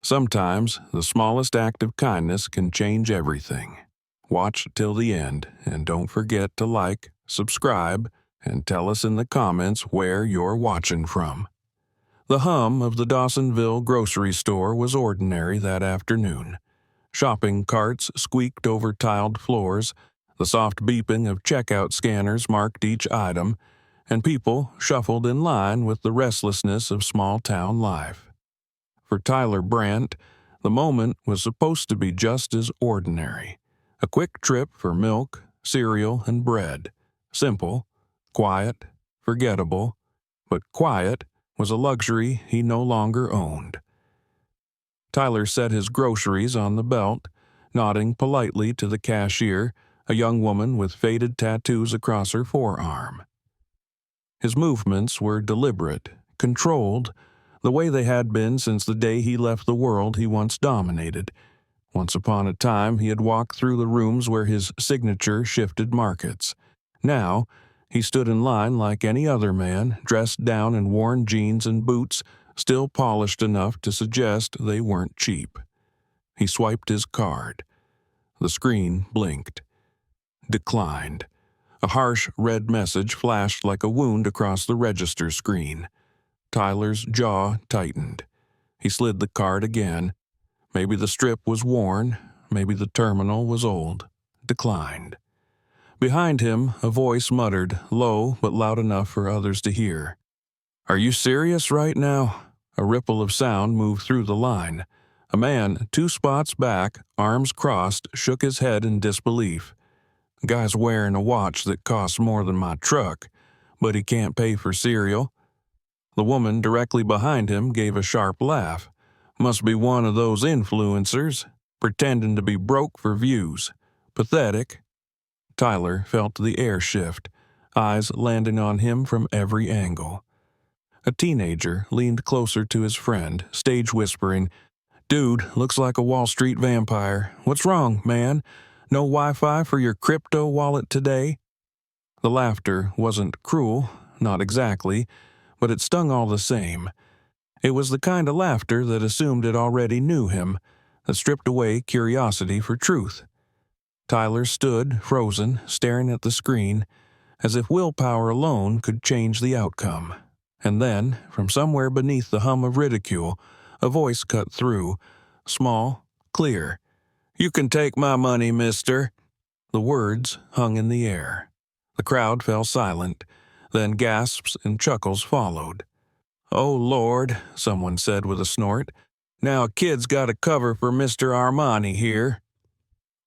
Sometimes the smallest act of kindness can change everything. Watch till the end, and don't forget to like, subscribe, and tell us in the comments where you're watching from. The hum of the Dawsonville grocery store was ordinary that afternoon. Shopping carts squeaked over tiled floors, the soft beeping of checkout scanners marked each item, and people shuffled in line with the restlessness of small-town life. For Tyler Brandt, the moment was supposed to be just as ordinary. A quick trip for milk, cereal, and bread. Simple, quiet, forgettable, but quiet was a luxury he no longer owned. Tyler set his groceries on the belt, nodding politely to the cashier, a young woman with faded tattoos across her forearm. His movements were deliberate, controlled, the way they had been since the day he left the world he once dominated. Once upon a time, he had walked through the rooms where his signature shifted markets. Now, he stood in line like any other man, dressed down in worn jeans and boots, still polished enough to suggest they weren't cheap. He swiped his card. The screen blinked. Declined. A harsh red message flashed like a wound across the register screen. Tyler's jaw tightened. He slid the card again. Maybe the strip was worn. Maybe the terminal was old. Declined. Behind him, a voice muttered, low but loud enough for others to hear. "Are you serious right now?" A ripple of sound moved through the line. A man, 2 spots back, arms crossed, shook his head in disbelief. "Guy's wearing a watch that costs more than my truck, but he can't pay for cereal." The woman directly behind him gave a sharp laugh. "Must be one of those influencers, pretending to be broke for views. Pathetic." Tyler felt the air shift, eyes landing on him from every angle. A teenager leaned closer to his friend, stage whispering, "Dude, looks like a Wall Street vampire. What's wrong, man? No Wi-Fi for your crypto wallet today?" The laughter wasn't cruel, not exactly, but it stung all the same. It was the kind of laughter that assumed it already knew him, that stripped away curiosity for truth. Tyler stood, frozen, staring at the screen, as if willpower alone could change the outcome. And then, from somewhere beneath the hum of ridicule, a voice cut through, small, clear. "You can take my money, mister." The words hung in the air. The crowd fell silent, then gasps and chuckles followed. "Oh, Lord," someone said with a snort. "Now a kid's got a cover for Mr. Armani here."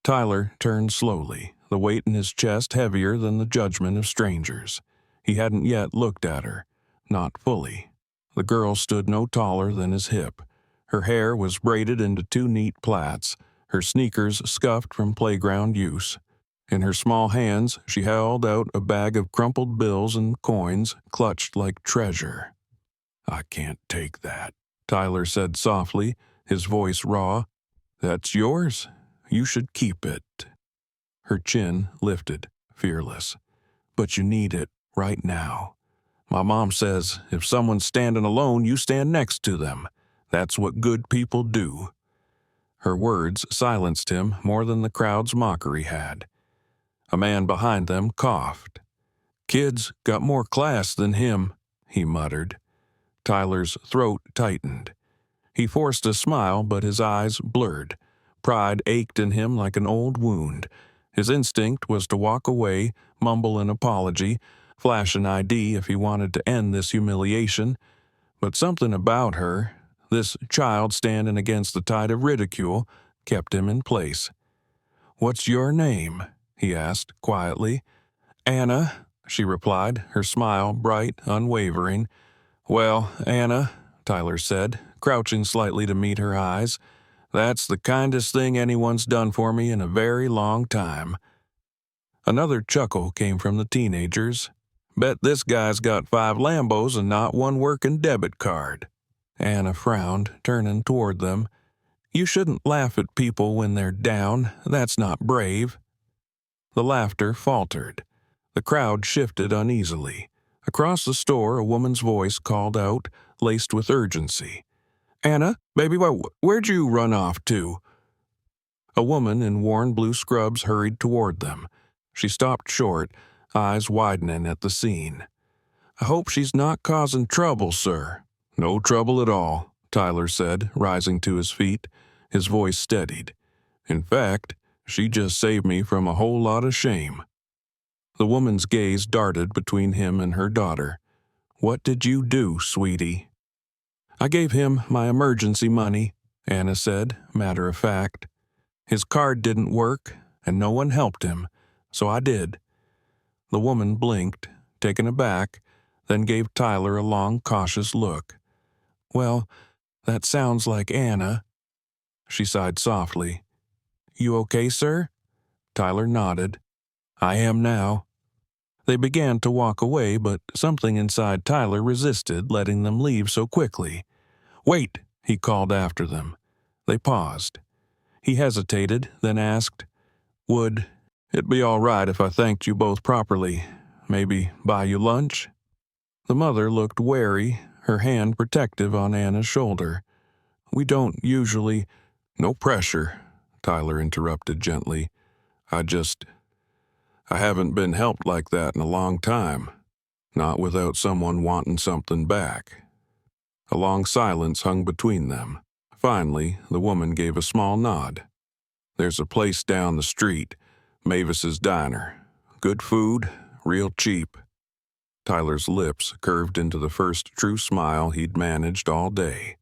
Tyler turned slowly, the weight in his chest heavier than the judgment of strangers. He hadn't yet looked at her. Not fully. The girl stood no taller than his hip. Her hair was braided into 2 neat plaits, her sneakers scuffed from playground use. In her small hands, she held out a bag of crumpled bills and coins, clutched like treasure. "I can't take that," Tyler said softly, his voice raw. "That's yours. You should keep it." Her chin lifted, fearless. "But you need it right now. My mom says if someone's standing alone, you stand next to them. That's what good people do." Her words silenced him more than the crowd's mockery had. A man behind them coughed. "Kid's got more class than him," he muttered. Tyler's throat tightened. He forced a smile, but his eyes blurred. Pride ached in him like an old wound. His instinct was to walk away, mumble an apology, flash an ID if he wanted to end this humiliation. But something about her, this child standing against the tide of ridicule, kept him in place. "What's your name?" he asked quietly. "Anna," she replied, her smile bright, unwavering. "Well, Anna," Tyler said, crouching slightly to meet her eyes, "that's the kindest thing anyone's done for me in a very long time." Another chuckle came from the teenagers. "Bet this guy's got 5 Lambos and not one working debit card." Anna frowned, turning toward them. "You shouldn't laugh at people when they're down. That's not brave." The laughter faltered. The crowd shifted uneasily. Across the store, a woman's voice called out, laced with urgency. Anna, baby, where'd you run off to? A woman in worn blue scrubs hurried toward them. She stopped short, eyes widening at the scene. I hope she's not causing trouble, sir. No trouble at all, Tyler said, rising to his feet. His voice steadied. In fact, she just saved me from a whole lot of shame. The woman's gaze darted between him and her daughter. What did you do, sweetie? I gave him my emergency money, Anna said, matter of fact. His card didn't work, and no one helped him, so I did. The woman blinked, taken aback, then gave Tyler a long, cautious look. Well, that sounds like Anna. She sighed softly. You okay, sir? Tyler nodded. I am now. They began to walk away, but something inside Tyler resisted letting them leave so quickly. Wait, he called after them. They paused. He hesitated, then asked, Would it be all right if I thanked you both properly? Maybe buy you lunch? The mother looked wary, her hand protective on Anna's shoulder. We don't usually— No pressure, Tyler interrupted gently. I haven't been helped like that in a long time. Not without someone wanting something back. A long silence hung between them. Finally, the woman gave a small nod. There's a place down the street, Mavis's Diner. Good food, real cheap. Tyler's lips curved into the first true smile he'd managed all day.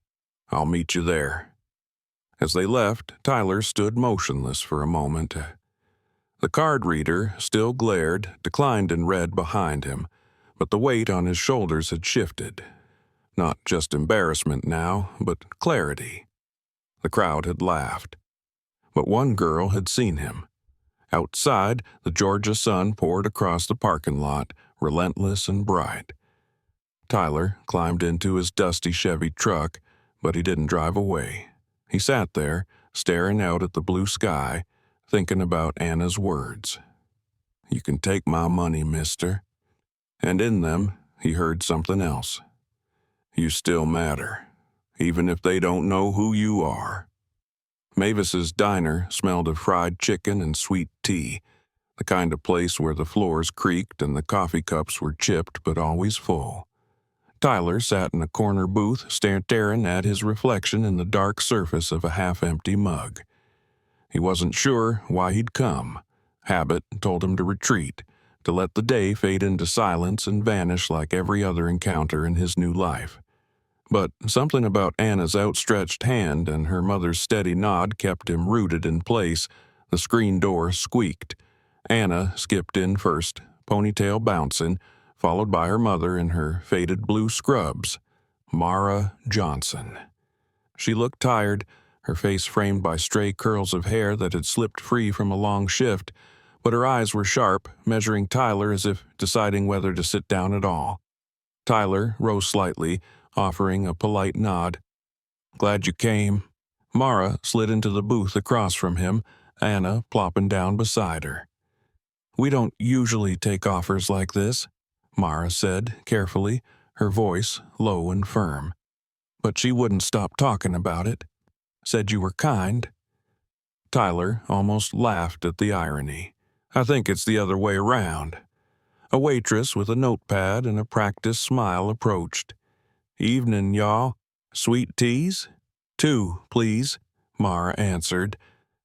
I'll meet you there. As they left, Tyler stood motionless for a moment. The card reader still glared, declined and read behind him, but the weight on his shoulders had shifted. Not just embarrassment now, but clarity. The crowd had laughed. But one girl had seen him. Outside, the Georgia sun poured across the parking lot, relentless and bright. Tyler climbed into his dusty Chevy truck, but he didn't drive away. He sat there, staring out at the blue sky, thinking about Anna's words. You can take my money, mister. And in them, he heard something else. You still matter, even if they don't know who you are. Mavis's Diner smelled of fried chicken and sweet tea, the kind of place where the floors creaked and the coffee cups were chipped but always full. Tyler sat in a corner booth staring at his reflection in the dark surface of a half-empty mug. He wasn't sure why he'd come. Habit told him to retreat, to let the day fade into silence and vanish like every other encounter in his new life. But something about Anna's outstretched hand and her mother's steady nod kept him rooted in place. The screen door squeaked. Anna skipped in first, ponytail bouncing, followed by her mother in her faded blue scrubs, Mara Johnson. She looked tired, her face framed by stray curls of hair that had slipped free from a long shift, but her eyes were sharp, measuring Tyler as if deciding whether to sit down at all. Tyler rose slightly, offering a polite nod. Glad you came. Mara slid into the booth across from him, Anna plopping down beside her. We don't usually take offers like this, Mara said carefully, her voice low and firm. But she wouldn't stop talking about it. Said you were kind. Tyler almost laughed at the irony. I think it's the other way around. A waitress with a notepad and a practiced smile approached. Evening, y'all. Sweet teas? 2, please, Mara answered.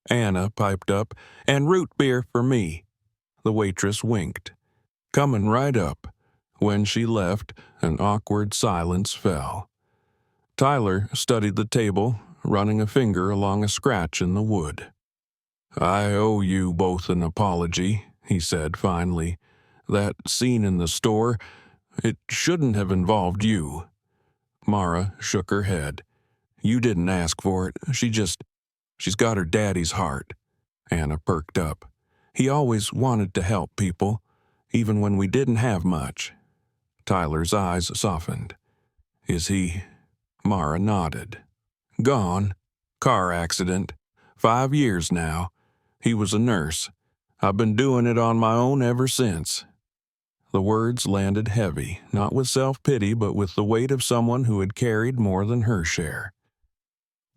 Anna piped up, and root beer for me. The waitress winked. Coming right up. When she left, an awkward silence fell. Tyler studied the table, running a finger along a scratch in the wood. I owe you both an apology, he said finally. That scene in the store, it shouldn't have involved you. Mara shook her head. You didn't ask for it. She's got her daddy's heart. Anna perked up. He always wanted to help people, even when we didn't have much. Tyler's eyes softened. Is he? Mara nodded. Gone. Car accident. 5 years now. He was a nurse. I've been doing it on my own ever since. The words landed heavy, not with self-pity but with the weight of someone who had carried more than her share.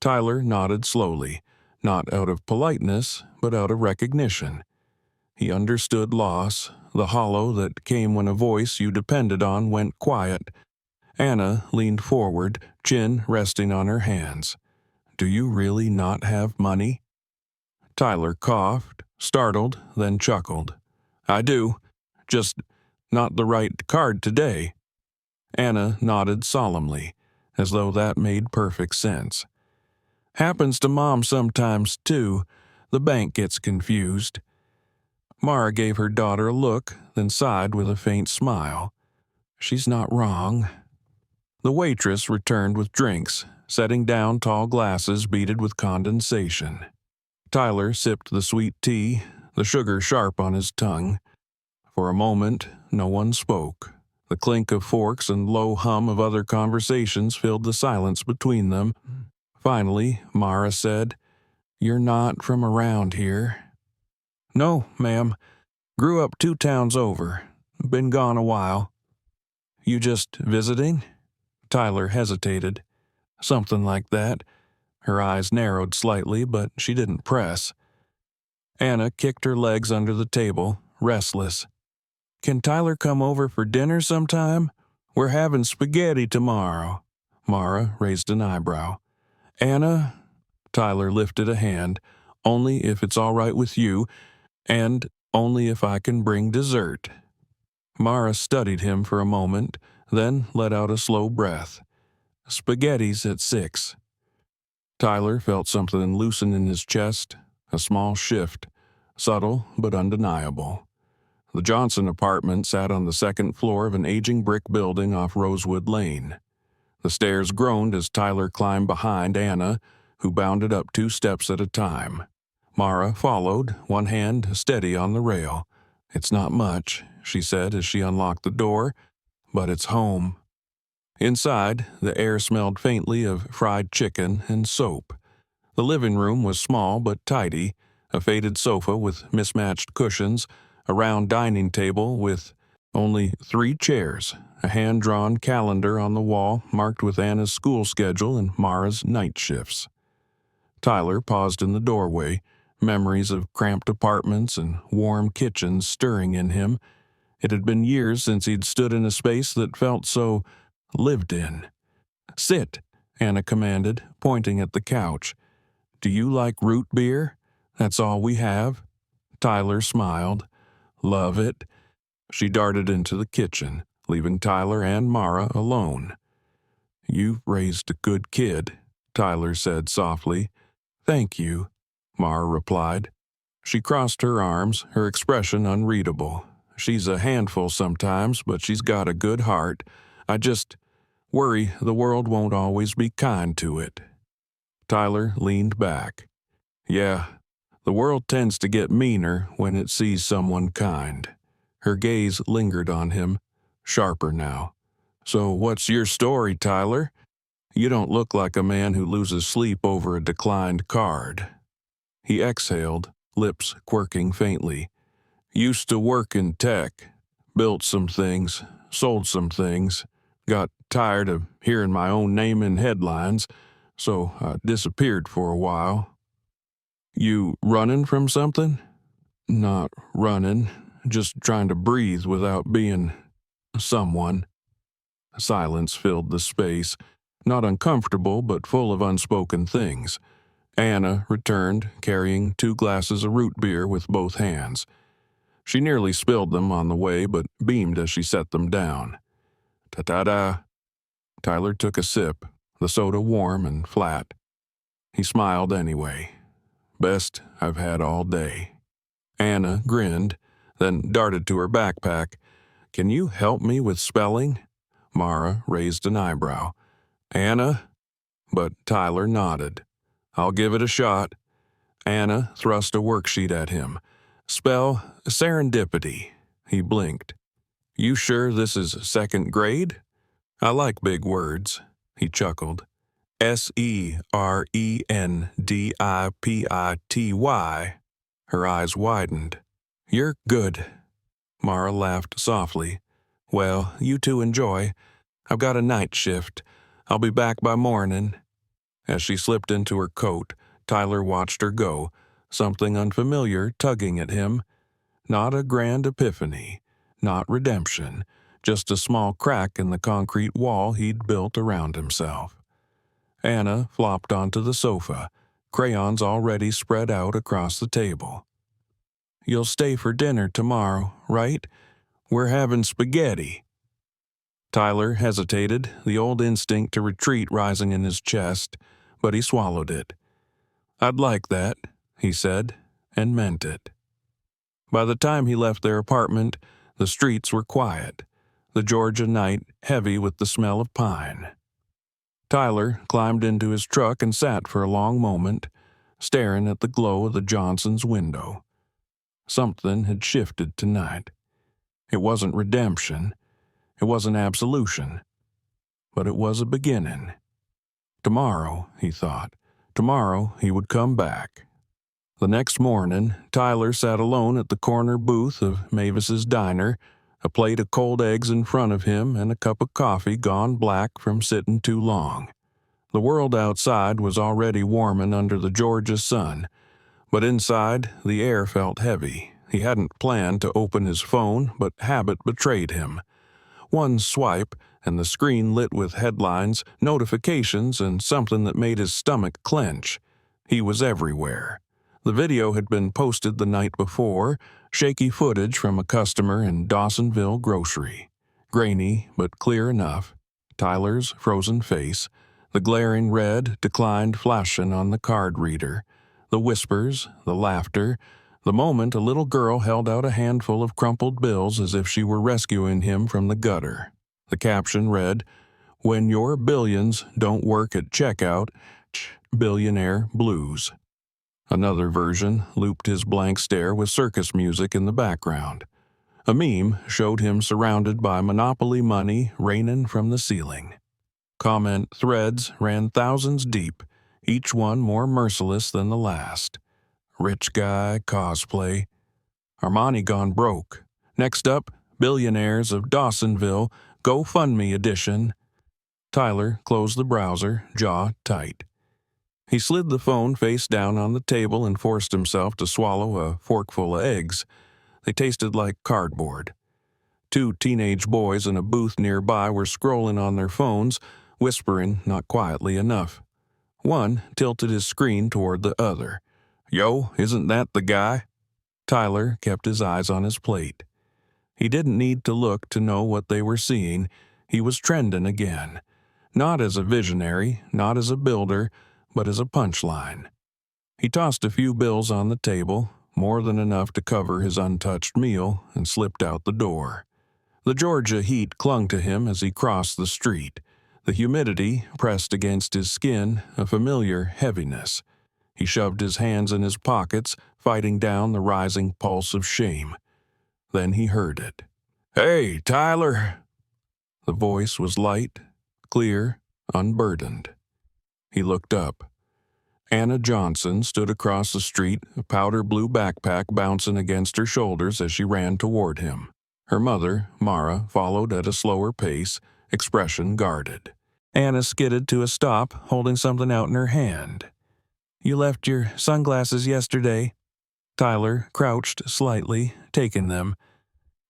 Tyler nodded slowly, not out of politeness, but out of recognition. He understood loss, the hollow that came when a voice you depended on went quiet. Anna leaned forward, chin resting on her hands. "Do you really not have money?" Tyler coughed, startled, then chuckled. "I do. Just not the right card today." Anna nodded solemnly, as though that made perfect sense. "Happens to Mom sometimes, too. The bank gets confused." Mara gave her daughter a look, then sighed with a faint smile. "She's not wrong." The waitress returned with drinks, setting down tall glasses beaded with condensation. Tyler sipped the sweet tea, the sugar sharp on his tongue. For a moment, no one spoke. The clink of forks and low hum of other conversations filled the silence between them. Finally, Mara said, "You're not from around here?" "No, ma'am. Grew up 2 towns over. Been gone a while." "You just visiting?" Tyler hesitated. "Something like that." Her eyes narrowed slightly, but she didn't press. Anna kicked her legs under the table, restless. "Can Tyler come over for dinner sometime? We're having spaghetti tomorrow." Mara raised an eyebrow. "Anna?" Tyler lifted a hand. "Only if it's all right with you, and only if I can bring dessert." Mara studied him for a moment, then let out a slow breath. "Spaghetti's at 6." Tyler felt something loosen in his chest, a small shift, subtle but undeniable. The Johnson apartment sat on the second floor of an aging brick building off Rosewood Lane. The stairs groaned as Tyler climbed behind Anna, who bounded up 2 steps at a time. Mara followed, one hand steady on the rail. "It's not much," she said as she unlocked the door, "but it's home." Inside, the air smelled faintly of fried chicken and soap. The living room was small but tidy, a faded sofa with mismatched cushions, a round dining table with only 3 chairs, a hand-drawn calendar on the wall marked with Anna's school schedule and Mara's night shifts. Tyler paused in the doorway, memories of cramped apartments and warm kitchens stirring in him. It had been years since he'd stood in a space that felt so lived in. "Sit," Anna commanded, pointing at the couch. "Do you like root beer? That's all we have." Tyler smiled. "Love it." She darted into the kitchen, leaving Tyler and Mara alone. "You've raised a good kid," Tyler said softly. "Thank you," Mara replied. She crossed her arms, her expression unreadable. "She's a handful sometimes, but she's got a good heart. I just worry the world won't always be kind to it." Tyler leaned back. "Yeah, the world tends to get meaner when it sees someone kind." Her gaze lingered on him, sharper now. "So what's your story, Tyler? You don't look like a man who loses sleep over a declined card." He exhaled, lips quirking faintly. "Used to work in tech. Built some things, sold some things. Got tired of hearing my own name in headlines, so I disappeared for a while." "You running from something?" "Not running, just trying to breathe without being someone." Silence filled the space, not uncomfortable but full of unspoken things. Anna returned, carrying 2 glasses of root beer with both hands. She nearly spilled them on the way, but beamed as she set them down. "Ta-ta-da." Tyler took a sip, the soda warm and flat. He smiled anyway. "Best I've had all day." Anna grinned, then darted to her backpack. "Can you help me with spelling?" Mara raised an eyebrow. "Anna?" But Tyler nodded. "I'll give it a shot." Anna thrust a worksheet at him. "Spell serendipity." He blinked. "You sure this is 2nd grade?" "I like big words." He chuckled. "Serendipity." Her eyes widened. "You're good." Mara laughed softly. "Well, you two enjoy. I've got a night shift. I'll be back by morning." As she slipped into her coat, Tyler watched her go, something unfamiliar tugging at him. Not a grand epiphany, not redemption, just a small crack in the concrete wall he'd built around himself. Anna flopped onto the sofa, crayons already spread out across the table. "You'll stay for dinner tomorrow, right? We're having spaghetti." Tyler hesitated, the old instinct to retreat rising in his chest, but he swallowed it. "I'd like that," he said, and meant it. By the time he left their apartment, the streets were quiet, the Georgia night heavy with the smell of pine. Tyler climbed into his truck and sat for a long moment, staring at the glow of the Johnsons' window. Something had shifted tonight. It wasn't redemption. It wasn't absolution. But it was a beginning. Tomorrow, he thought, tomorrow he would come back. The next morning, Tyler sat alone at the corner booth of Mavis's diner, a plate of cold eggs in front of him and a cup of coffee gone black from sitting too long. The world outside was already warming under the Georgia sun, but inside the air felt heavy. He hadn't planned to open his phone, but habit betrayed him. One swipe, and the screen lit with headlines, notifications, and something that made his stomach clench. He was everywhere. The video had been posted the night before, shaky footage from a customer in Dawsonville grocery. Grainy, but clear enough. Tyler's frozen face, the glaring red declined flashing on the card reader, the whispers, the laughter, the moment a little girl held out a handful of crumpled bills as if she were rescuing him from the gutter. The caption read, "When your billions don't work at checkout, Billionaire Blues." Another version looped his blank stare with circus music in the background. A meme showed him surrounded by Monopoly money raining from the ceiling. Comment threads ran thousands deep, each one more merciless than the last. Rich guy cosplay. Armani gone broke. Next up, Billionaires of Dawsonville, GoFundMe edition. Tyler closed the browser, jaw tight. He slid the phone face down on the table and forced himself to swallow a forkful of eggs. They tasted like cardboard. Two teenage boys in a booth nearby were scrolling on their phones, whispering not quietly enough. One tilted his screen toward the other. "Yo, isn't that the guy?" Tyler kept his eyes on his plate. He didn't need to look to know what they were seeing. He was trending again. Not as a visionary, not as a builder, but as a punchline. He tossed a few bills on the table, more than enough to cover his untouched meal, and slipped out the door. The Georgia heat clung to him as he crossed the street. The humidity pressed against his skin, a familiar heaviness. He shoved his hands in his pockets, fighting down the rising pulse of shame. Then he heard it. "Hey, Tyler!" The voice was light, clear, unburdened. He looked up. Anna Johnson stood across the street, a powder blue backpack bouncing against her shoulders as she ran toward him. Her mother, Mara, followed at a slower pace, expression guarded. Anna skidded to a stop, holding something out in her hand. "You left your sunglasses yesterday." Tyler crouched slightly, taking them.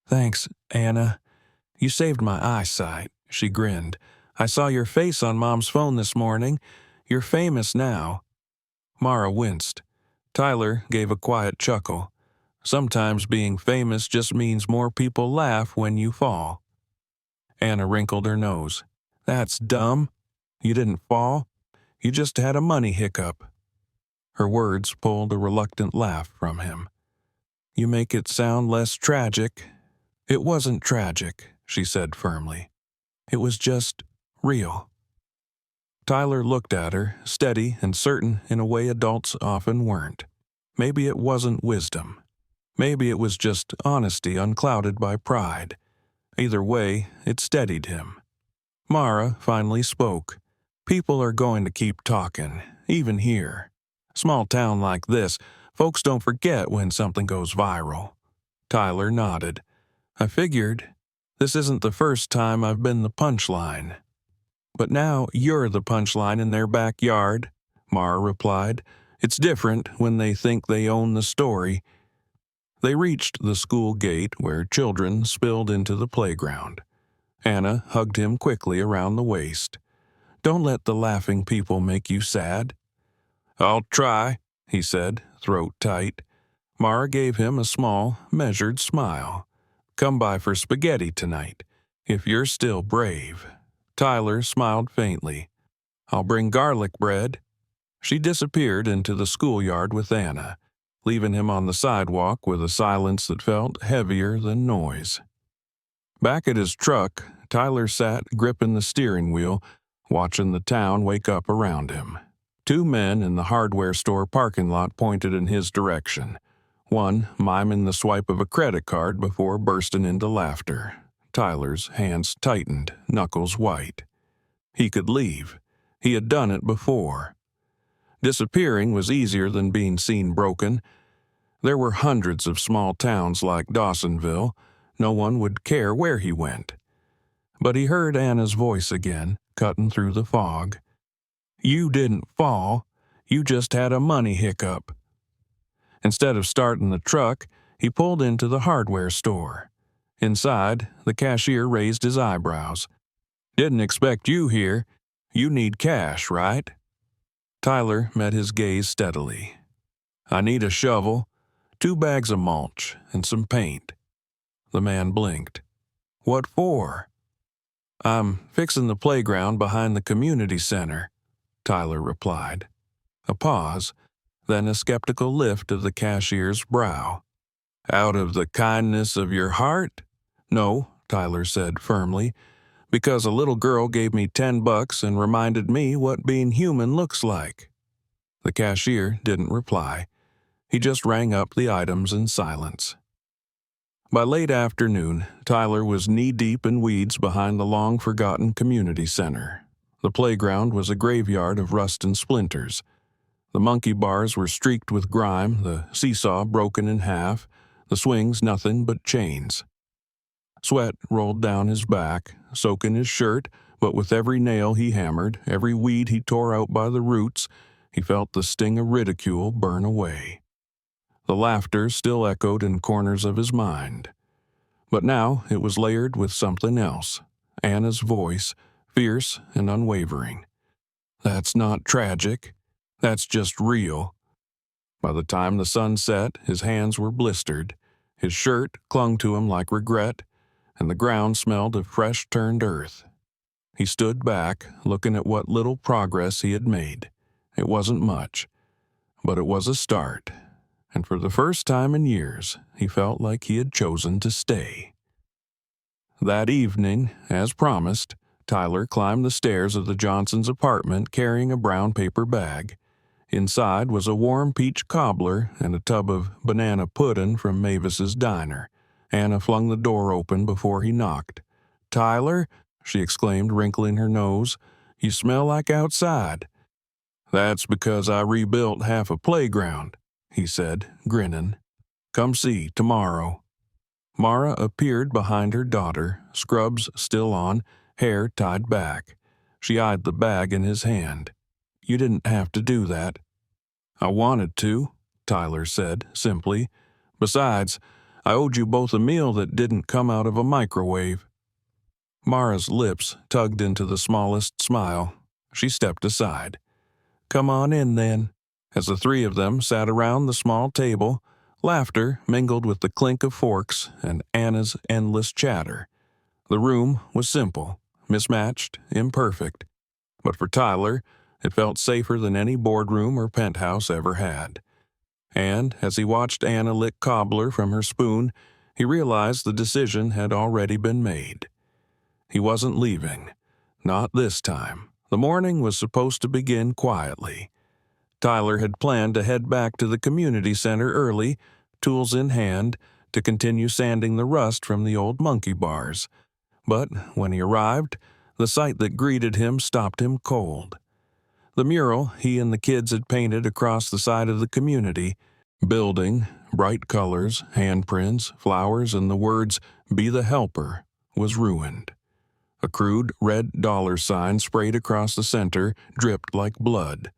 "Thanks, Anna. You saved my eyesight," she grinned. "I saw your face on Mom's phone this morning. You're famous now." Mara winced. Tyler gave a quiet chuckle. Sometimes being famous just means more people laugh when you fall. Anna wrinkled her nose. "That's dumb. You didn't fall. You just had a money hiccup." Her words pulled a reluctant laugh from him. "You make it sound less tragic." "It wasn't tragic," she said firmly. "It was just real." Tyler looked at her, steady and certain in a way adults often weren't. Maybe it wasn't wisdom. Maybe it was just honesty unclouded by pride. Either way, it steadied him. Mara finally spoke. "People are going to keep talking, even here. Small town like this, folks don't forget when something goes viral." Tyler nodded. "I figured. This isn't the first time I've been the punchline." But now you're the punchline in their backyard, Mara replied. It's different when they think they own the story. They reached the school gate where children spilled into the playground. Anna hugged him quickly around the waist. Don't let the laughing people make you sad. I'll try, he said, throat tight. Mara gave him a small, measured smile. Come by for spaghetti tonight, if you're still brave. Tyler smiled faintly. I'll bring garlic bread. She disappeared into the schoolyard with Anna, leaving him on the sidewalk with a silence that felt heavier than noise. Back at his truck, Tyler sat gripping the steering wheel, watching the town wake up around him. Two men in the hardware store parking lot pointed in his direction, one miming the swipe of a credit card before bursting into laughter. Tyler's hands tightened, knuckles white. He could leave. He had done it before. Disappearing was easier than being seen broken. There were hundreds of small towns like Dawsonville. No one would care where he went. But he heard Anna's voice again, cutting through the fog. You didn't fall. You just had a money hiccup. Instead of starting the truck, he pulled into the hardware store. Inside, the cashier raised his eyebrows. Didn't expect you here. You need cash, right? Tyler met his gaze steadily. I need a shovel, 2 bags of mulch, and some paint. The man blinked. What for? I'm fixing the playground behind the community center, Tyler replied. A pause, then a skeptical lift of the cashier's brow. Out of the kindness of your heart? No, Tyler said firmly, because a little girl gave me $10 and reminded me what being human looks like. The cashier didn't reply. He just rang up the items in silence. By late afternoon, Tyler was knee-deep in weeds behind the long-forgotten community center. The playground was a graveyard of rust and splinters. The monkey bars were streaked with grime, the seesaw broken in half, the swings nothing but chains. Sweat rolled down his back, soaking his shirt, but with every nail he hammered, every weed he tore out by the roots, he felt the sting of ridicule burn away. The laughter still echoed in corners of his mind. But now it was layered with something else, Anna's voice, fierce and unwavering. That's not tragic. That's just real. By the time the sun set, his hands were blistered. His shirt clung to him like regret, and the ground smelled of fresh-turned earth. He stood back, looking at what little progress he had made. It wasn't much, but it was a start. And for the first time in years, he felt like he had chosen to stay. That evening, as promised, Tyler climbed the stairs of the Johnsons' apartment carrying a brown paper bag. Inside was a warm peach cobbler and a tub of banana pudding from Mavis's diner. Anna flung the door open before he knocked. Tyler, she exclaimed, wrinkling her nose, you smell like outside. That's because I rebuilt half a playground, he said, grinning. Come see tomorrow. Mara appeared behind her daughter, scrubs still on, hair tied back. She eyed the bag in his hand. You didn't have to do that. I wanted to, Tyler said, simply. Besides, I owed you both a meal that didn't come out of a microwave. Mara's lips tugged into the smallest smile. She stepped aside. Come on in, then. As the three of them sat around the small table, laughter mingled with the clink of forks and Anna's endless chatter. The room was simple, mismatched, imperfect. But for Tyler, it felt safer than any boardroom or penthouse ever had. And as he watched Anna lick cobbler from her spoon, he realized the decision had already been made. He wasn't leaving. Not this time. The morning was supposed to begin quietly. Tyler had planned to head back to the community center early, tools in hand, to continue sanding the rust from the old monkey bars. But when he arrived, the sight that greeted him stopped him cold. The mural he and the kids had painted across the side of the community, building, bright colors, handprints, flowers, and the words, "Be the helper," was ruined. A crude red dollar sign sprayed across the center dripped like blood.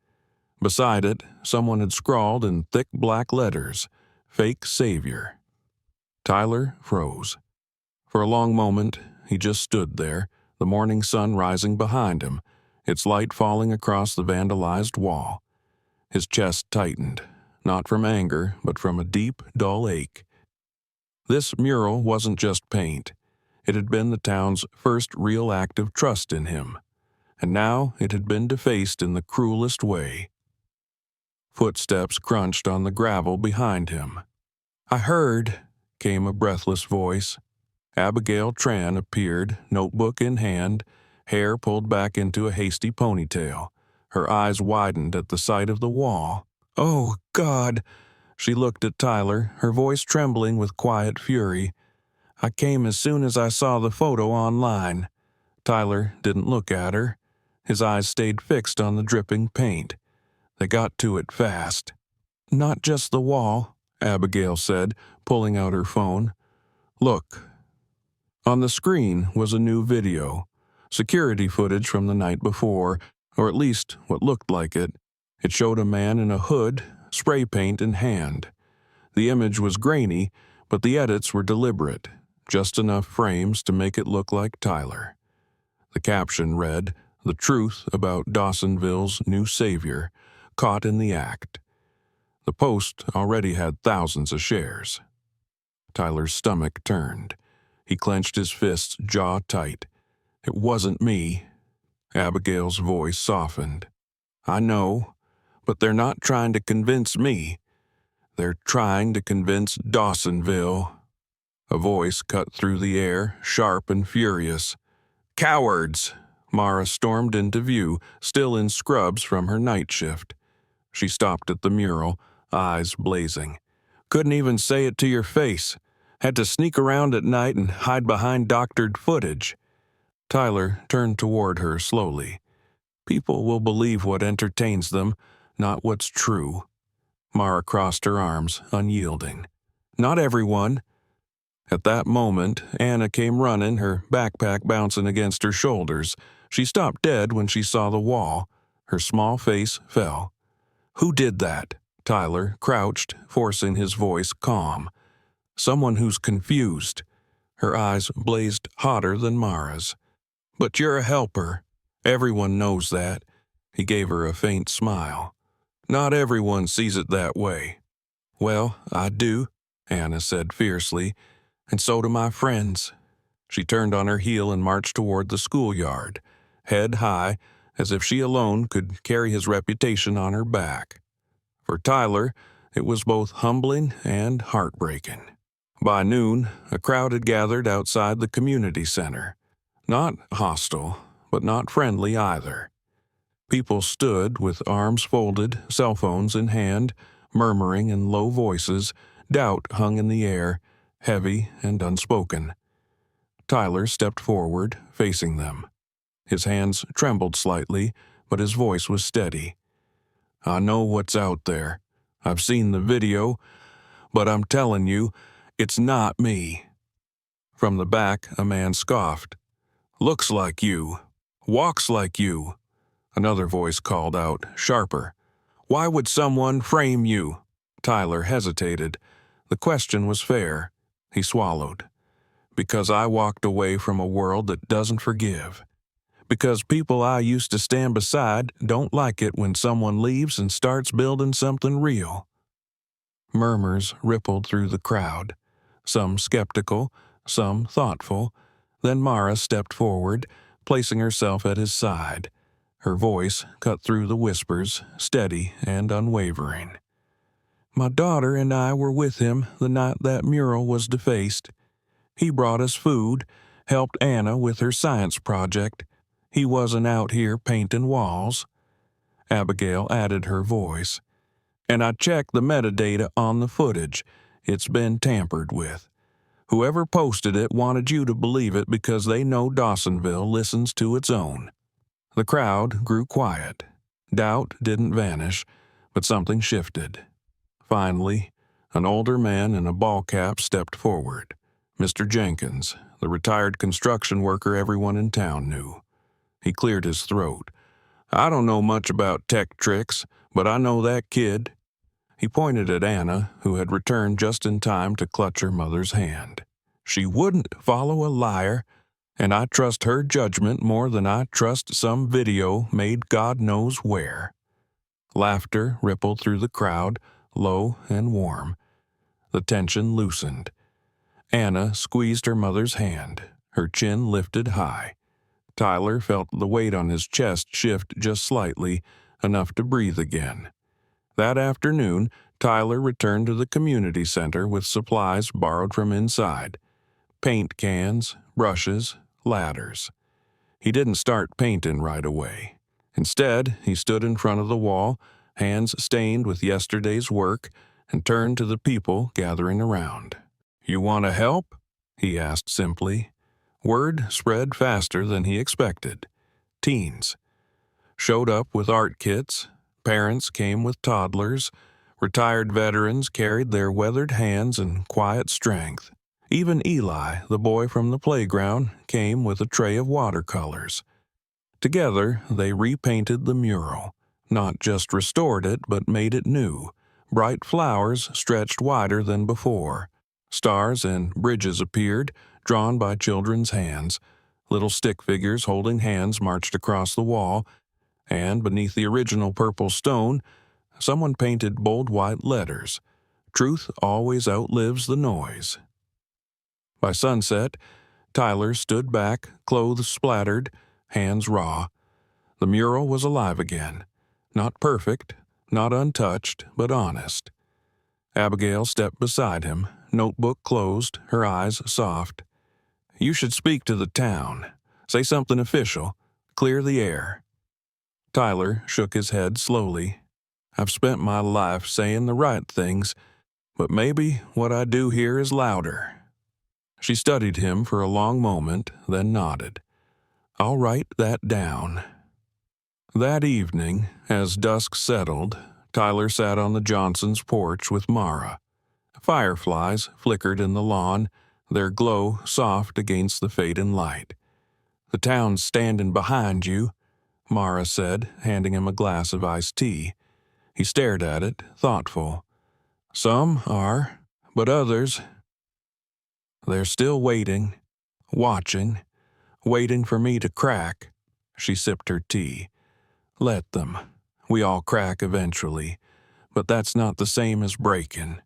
Beside it, someone had scrawled in thick black letters, "Fake Savior." Tyler froze. For a long moment, he just stood there, the morning sun rising behind him, its light falling across the vandalized wall. His chest tightened, not from anger, but from a deep, dull ache. This mural wasn't just paint. It had been the town's first real act of trust in him, and now it had been defaced in the cruelest way. Footsteps crunched on the gravel behind him. "I heard," came a breathless voice. Abigail Tran appeared, notebook in hand, hair pulled back into a hasty ponytail. Her eyes widened at the sight of the wall. "Oh, God!" She looked at Tyler, her voice trembling with quiet fury. "I came as soon as I saw the photo online." Tyler didn't look at her. His eyes stayed fixed on the dripping paint. They got to it fast. "Not just the wall," Abigail said, pulling out her phone. "Look." On the screen was a new video, security footage from the night before, or at least what looked like it. It showed a man in a hood, spray paint in hand. The image was grainy, but the edits were deliberate, just enough frames to make it look like Tyler. The caption read, "The truth about Dawsonville's new savior, caught in the act." The post already had thousands of shares. Tyler's stomach turned. He clenched his fists jaw tight. "It wasn't me." Abigail's voice softened. "I know, but they're not trying to convince me. They're trying to convince Dawsonville." A voice cut through the air, sharp and furious. "Cowards!" Mara stormed into view, still in scrubs from her night shift. She stopped at the mural, eyes blazing. "Couldn't even say it to your face. Had to sneak around at night and hide behind doctored footage." Tyler turned toward her slowly. "People will believe what entertains them, not what's true." Mara crossed her arms, unyielding. "Not everyone." At that moment, Anna came running, her backpack bouncing against her shoulders. She stopped dead when she saw the wall. Her small face fell. "Who did that?" Tyler crouched, forcing his voice calm. "Someone who's confused." Her eyes blazed hotter than Mara's. "But you're a helper. Everyone knows that." He gave her a faint smile. "Not everyone sees it that way." "Well, I do," Anna said fiercely, "and so do my friends." She turned on her heel and marched toward the schoolyard, head high, as if she alone could carry his reputation on her back. For Tyler, it was both humbling and heartbreaking. By noon, a crowd had gathered outside the community center. Not hostile, but not friendly either. People stood with arms folded, cell phones in hand, murmuring in low voices. Doubt hung in the air, heavy and unspoken. Tyler stepped forward, facing them. His hands trembled slightly, but his voice was steady. "I know what's out there. I've seen the video, but I'm telling you, it's not me." From the back, a man scoffed. "Looks like you. Walks like you." Another voice called out, sharper. "Why would someone frame you?" Tyler hesitated. The question was fair. He swallowed. "Because I walked away from a world that doesn't forgive. Because people I used to stand beside don't like it when someone leaves and starts building something real." Murmurs rippled through the crowd, some skeptical, some thoughtful. Then Mara stepped forward, placing herself at his side. Her voice cut through the whispers, steady and unwavering. "My daughter and I were with him the night that mural was defaced. He brought us food, helped Anna with her science project. He wasn't out here painting walls." Abigail added her voice. "And I checked the metadata on the footage. It's been tampered with. Whoever posted it wanted you to believe it because they know Dawsonville listens to its own." The crowd grew quiet. Doubt didn't vanish, but something shifted. Finally, an older man in a ball cap stepped forward. Mr. Jenkins, the retired construction worker everyone in town knew. He cleared his throat. "I don't know much about tech tricks, but I know that kid." He pointed at Anna, who had returned just in time to clutch her mother's hand. "She wouldn't follow a liar, and I trust her judgment more than I trust some video made God knows where." Laughter rippled through the crowd, low and warm. The tension loosened. Anna squeezed her mother's hand, her chin lifted high. Tyler felt the weight on his chest shift just slightly, enough to breathe again. That afternoon, Tyler returned to the community center with supplies borrowed from inside. Paint cans, brushes, ladders. He didn't start painting right away. Instead, he stood in front of the wall, hands stained with yesterday's work, and turned to the people gathering around. "You want to help?" he asked simply. Word spread faster than he expected. Teens showed up with art kits, parents came with toddlers, retired veterans carried their weathered hands and quiet strength. Even Eli, the boy from the playground, came with a tray of watercolors. Together, they repainted the mural. Not just restored it, but made it new. Bright flowers stretched wider than before. Stars and bridges appeared, drawn by children's hands. Little stick figures holding hands marched across the wall, and beneath the original purple stone, someone painted bold white letters. "Truth always outlives the noise." By sunset, Tyler stood back, clothes splattered, hands raw. The mural was alive again. Not perfect, not untouched, but honest. Abigail stepped beside him, notebook closed, her eyes soft. "You should speak to the town. Say something official. Clear the air." Tyler shook his head slowly. "I've spent my life saying the right things, but maybe what I do here is louder." She studied him for a long moment, then nodded. "I'll write that down." That evening, as dusk settled, Tyler sat on the Johnsons' porch with Mara. Fireflies flickered in the lawn, their glow soft against the fading light. "The town's standing behind you," Mara said, handing him a glass of iced tea. He stared at it, thoughtful. "Some are, but others, they're still waiting, watching, waiting for me to crack." She sipped her tea. "Let them. We all crack eventually, but that's not the same as breaking."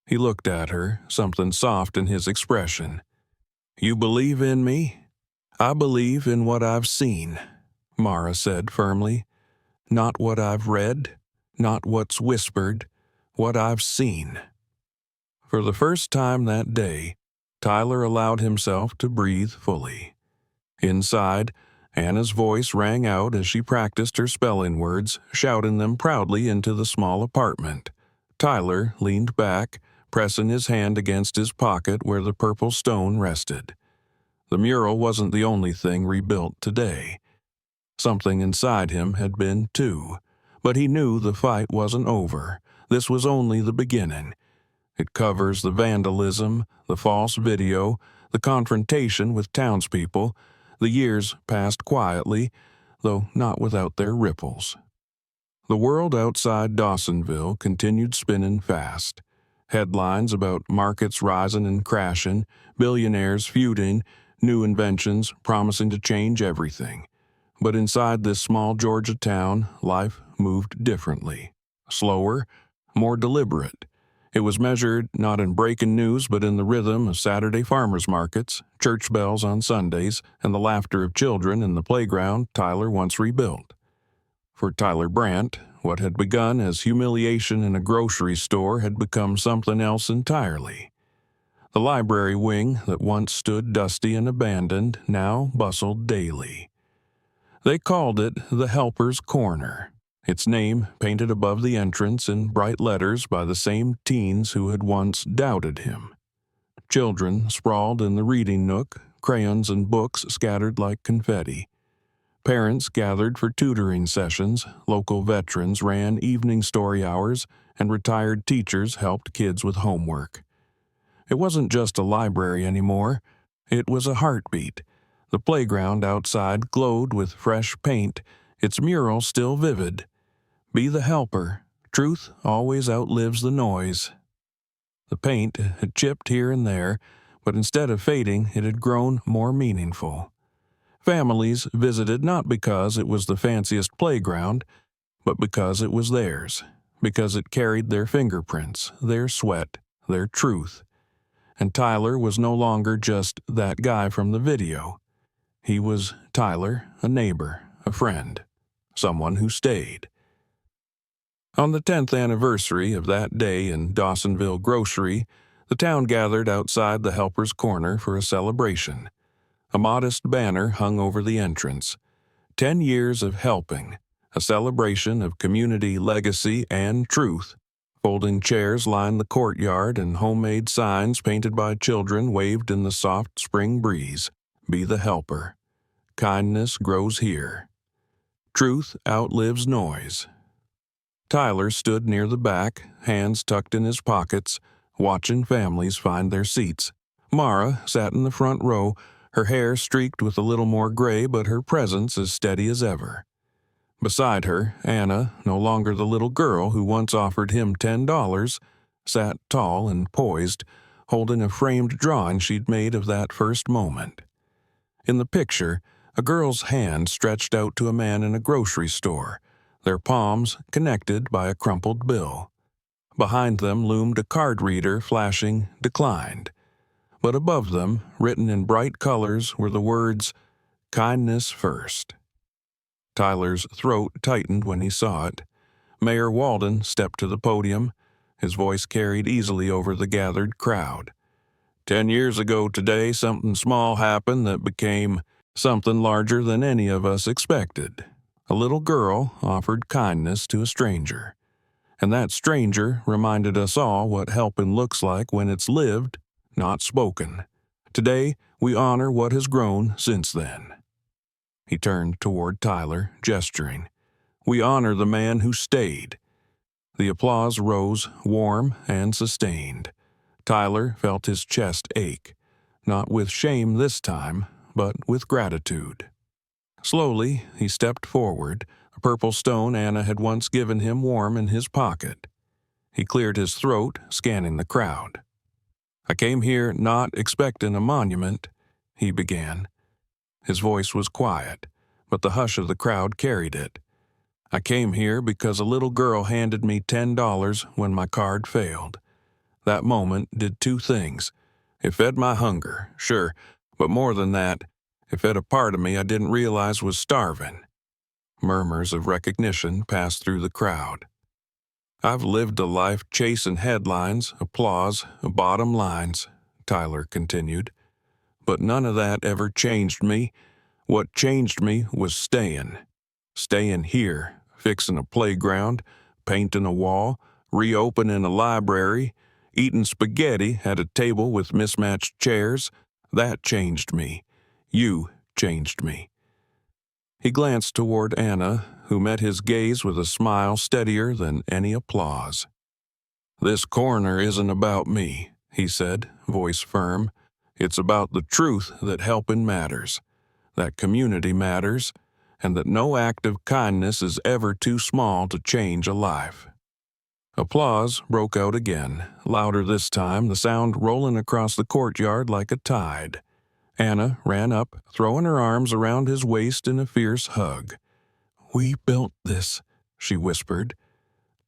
He looked at her, something soft in his expression. "You believe in me?" "I believe in what I've seen," Mara said firmly. "Not what I've read, not what's whispered, what I've seen." For the first time that day, Tyler allowed himself to breathe fully. Inside, Anna's voice rang out as she practiced her spelling words, shouting them proudly into the small apartment. Tyler leaned back, pressing his hand against his pocket where the purple stone rested. The mural wasn't the only thing rebuilt today. Something inside him had been too, but he knew the fight wasn't over. This was only the beginning. It covers the vandalism, the false video, the confrontation with townspeople. The years passed quietly, though not without their ripples. The world outside Dawsonville continued spinning fast. Headlines about markets rising and crashing, billionaires feuding, new inventions promising to change everything. But inside this small Georgia town, life moved differently. Slower, more deliberate. It was measured not in breaking news but in the rhythm of Saturday farmers markets, church bells on Sundays, and the laughter of children in the playground Tyler once rebuilt. For Tyler Brandt, what had begun as humiliation in a grocery store had become something else entirely. The library wing that once stood dusty and abandoned now bustled daily. They called it the Helper's Corner, its name painted above the entrance in bright letters by the same teens who had once doubted him. Children sprawled in the reading nook, crayons and books scattered like confetti. Parents gathered for tutoring sessions, local veterans ran evening story hours, and retired teachers helped kids with homework. It wasn't just a library anymore. It was a heartbeat. The playground outside glowed with fresh paint, its mural still vivid. Be the helper. Truth always outlives the noise. The paint had chipped here and there, but instead of fading, it had grown more meaningful. Families visited not because it was the fanciest playground, but because it was theirs, because it carried their fingerprints, their sweat, their truth. And Tyler was no longer just that guy from the video. He was Tyler, a neighbor, a friend, someone who stayed. On the 10th anniversary of that day in Dawsonville Grocery, the town gathered outside the Helper's Corner for a celebration. A modest banner hung over the entrance. 10 years of helping, a celebration of community legacy and truth. Folding chairs lined the courtyard and homemade signs painted by children waved in the soft spring breeze. Be the helper. Kindness grows here. Truth outlives noise. Tyler stood near the back, hands tucked in his pockets, watching families find their seats. Mara sat in the front row, her hair streaked with a little more gray, but her presence as steady as ever. Beside her, Anna, no longer the little girl who once offered him $10, sat tall and poised, holding a framed drawing she'd made of that first moment. In the picture, a girl's hand stretched out to a man in a grocery store, their palms connected by a crumpled bill. Behind them loomed a card reader flashing "Declined." But above them, written in bright colors, were the words, "Kindness first." Tyler's throat tightened when he saw it. Mayor Walden stepped to the podium. His voice carried easily over the gathered crowd. 10 years ago today, something small happened that became something larger than any of us expected. A little girl offered kindness to a stranger. And that stranger reminded us all what helping looks like when it's lived, not spoken. Today, we honor what has grown since then. He turned toward Tyler, gesturing. We honor the man who stayed. The applause rose, warm and sustained. Tyler felt his chest ache, not with shame this time, but with gratitude. Slowly, he stepped forward, a purple stone Anna had once given him warm in his pocket. He cleared his throat, scanning the crowd. I came here not expecting a monument, he began. His voice was quiet, but the hush of the crowd carried it. I came here because a little girl handed me $10 when my card failed. That moment did two things. It fed my hunger, sure, but more than that, it fed a part of me I didn't realize was starving. Murmurs of recognition passed through the crowd. I've lived a life chasing headlines, applause, bottom lines, Tyler continued. But none of that ever changed me. What changed me was staying. Staying here, fixing a playground, painting a wall, reopening a library, eating spaghetti at a table with mismatched chairs. That changed me. You changed me. He glanced toward Anna, who met his gaze with a smile steadier than any applause. This corner isn't about me, he said, voice firm. It's about the truth that helping matters, that community matters, and that no act of kindness is ever too small to change a life. Applause broke out again, louder this time, the sound rolling across the courtyard like a tide. Anna ran up, throwing her arms around his waist in a fierce hug. We built this, she whispered.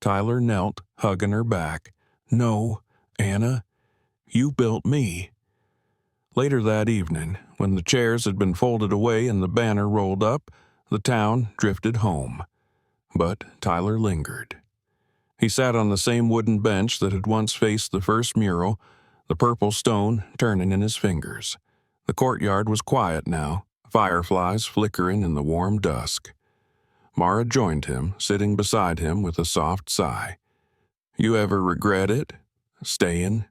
Tyler knelt, hugging her back. No, Anna, you built me. Later that evening, when the chairs had been folded away and the banner rolled up, the town drifted home. But Tyler lingered. He sat on the same wooden bench that had once faced the first mural, the purple stone turning in his fingers. The courtyard was quiet now, fireflies flickering in the warm dusk. Mara joined him, sitting beside him with a soft sigh. You ever regret it? Staying?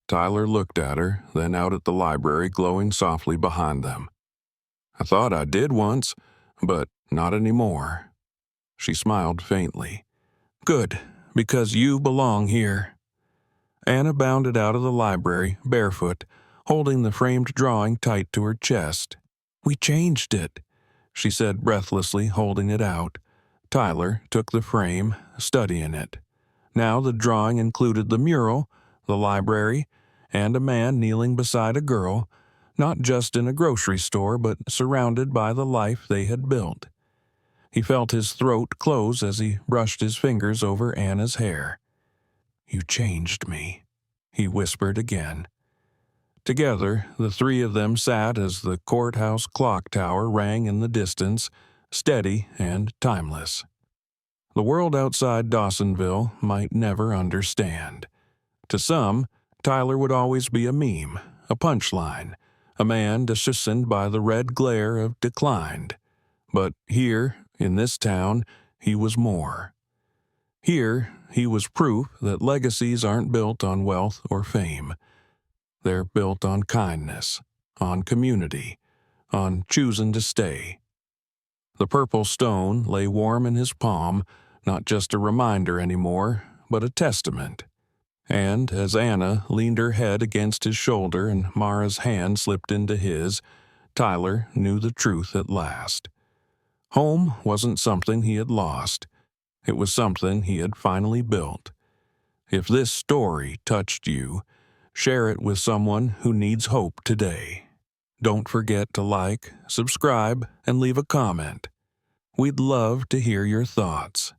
Tyler looked at her, then out at the library glowing softly behind them. I thought I did once, but not anymore. She smiled faintly. Good, because you belong here. Anna bounded out of the library, barefoot, holding the framed drawing tight to her chest. "We changed it," she said breathlessly, holding it out. Tyler took the frame, studying it. Now the drawing included the mural, the library, and a man kneeling beside a girl, not just in a grocery store, but surrounded by the life they had built. He felt his throat close as he brushed his fingers over Anna's hair. "You changed me," he whispered again. Together, the three of them sat as the courthouse clock tower rang in the distance, steady and timeless. The world outside Dawsonville might never understand. To some, Tyler would always be a meme, a punchline, a man disillusioned by the red glare of declined. But here, in this town, he was more. Here, he was proof that legacies aren't built on wealth or fame. They're built on kindness, on community, on choosing to stay. The purple stone lay warm in his palm, not just a reminder anymore, but a testament. And as Anna leaned her head against his shoulder and Mara's hand slipped into his, Tyler knew the truth at last. Home wasn't something he had lost. It was something he had finally built. If this story touched you, share it with someone who needs hope today. Don't forget to like, subscribe, and leave a comment. We'd love to hear your thoughts.